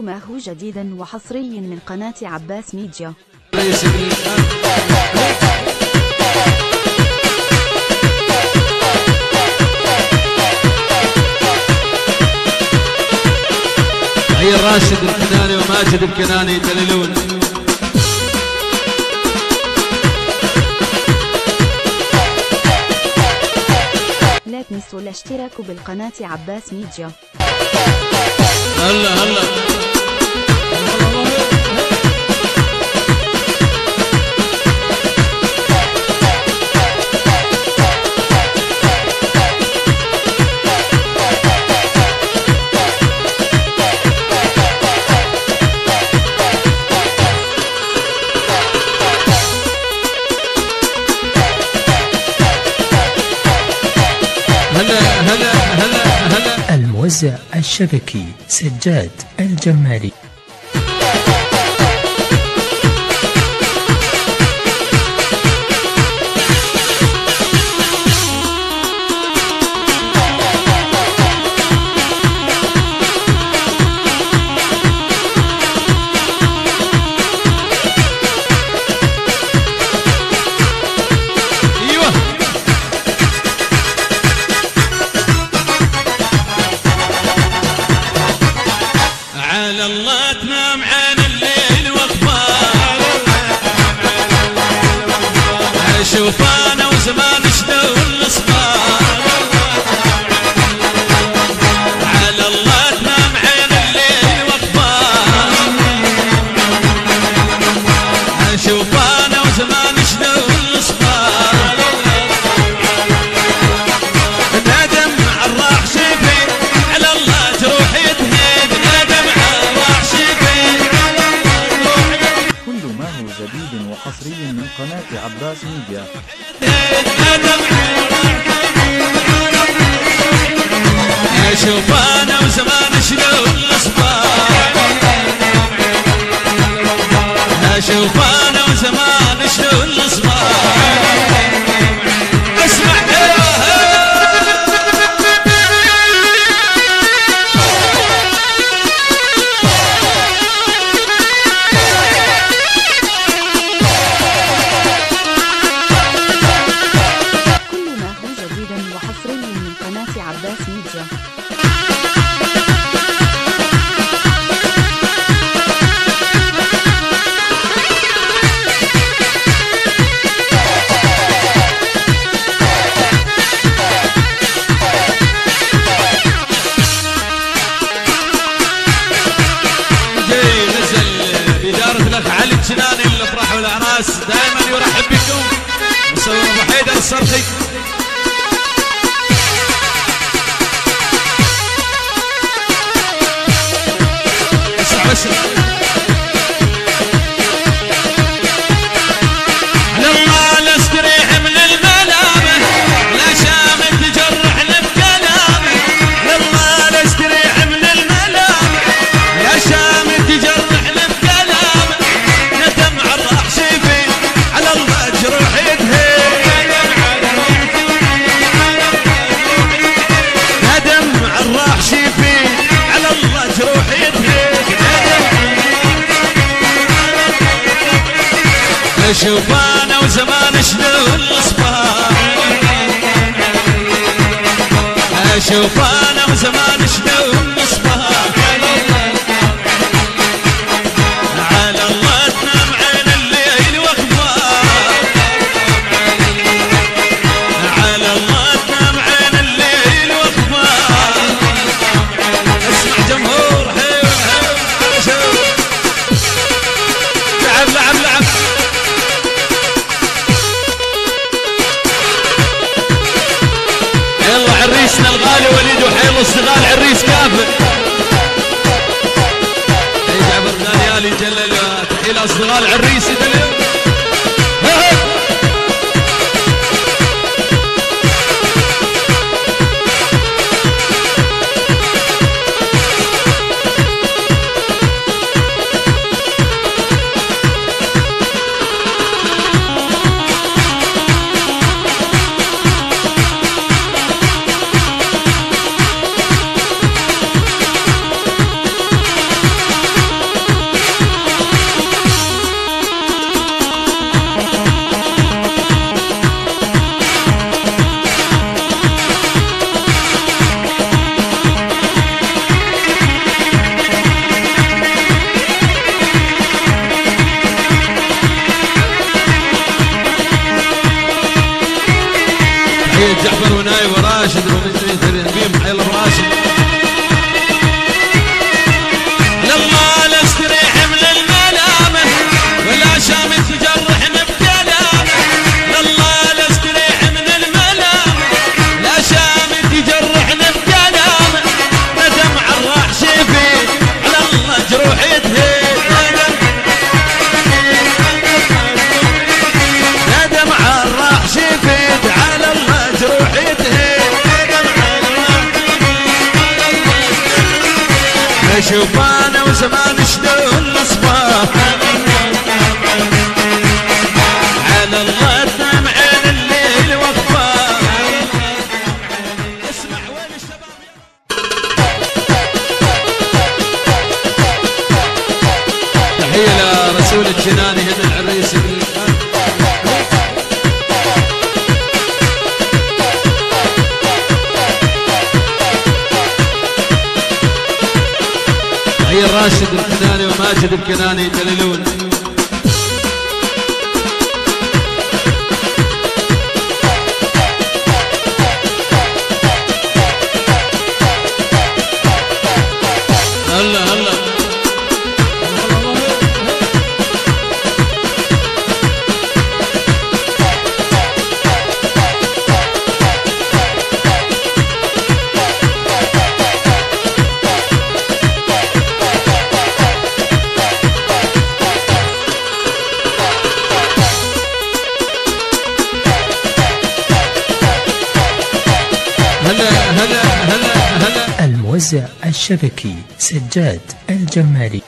ما هو جديد وحصري من قناة عباس ميديا. عيل راشد الكناني وماجد الكناني يدللون. لا تنسوا الاشتراك بالقناة عباس ميديا. هلا هلا هلا. الموزع الشبكي سجاد الجمالي. الله تنام عين الليل واخبار اشوف انا وزمان شدو الاصفار على الله تنام عين الليل واخبار اشوف انا وزمان شدو الاصفار ندم عالراح شفي على الله تروح يدهن جديد وحصري من قناة عباس ميديا. اشوف انا وزمان شلو الاصفار اشوف انا وزمان شلو الاصفار اسمع وحصري من قناة عباس ميديا. جاي نزل إدارة الأخ علي الجناني الأفراح والأعراس دائما يرحب بكم. مصور أبو حيدر الصرخي. لما لا استريح من الملامه لا شام تجرح بكلامه لما لا استريح من الملامه لا شام تجرح بكلامه ندم عالراح شفي على الله جروح يدهن ندم عالراح شفي على الله جروح يدهن اشوف انا وزمان شلو الاصفار اشوف انا وزمان شلو الاصفار على الله تنام عين الليل واخبار على الله تنام عين الليل واخبار اسمع جمهور حيو لعب لعب لعب يلا عريسنا الغالي وليد وحيل الصغال عريس كافر جعبر دانيال يجلل تحيل الصغال عريس يدلل نايف راشد وبيم حي الله براشد. لله لا استريح من الملامه ولا شام تجرحني بكلامه. لله لا استريح من الملامه لا شام تجرحني بكلامه. ندم على الراح شفيت على الله جروحي تهيد. ندم على الراح شفيت على الله جروحي تهيد. اشوف انا وزمان شلون نصبح على الله دمع الليل وقفه. اسمع وين الشباب. تحيه لرسول الجناني هنا العريس. تحيه راشد الكناني وماجد الكناني يدللون. هلا هلا الموزع الشبكي سجاد الجمالي.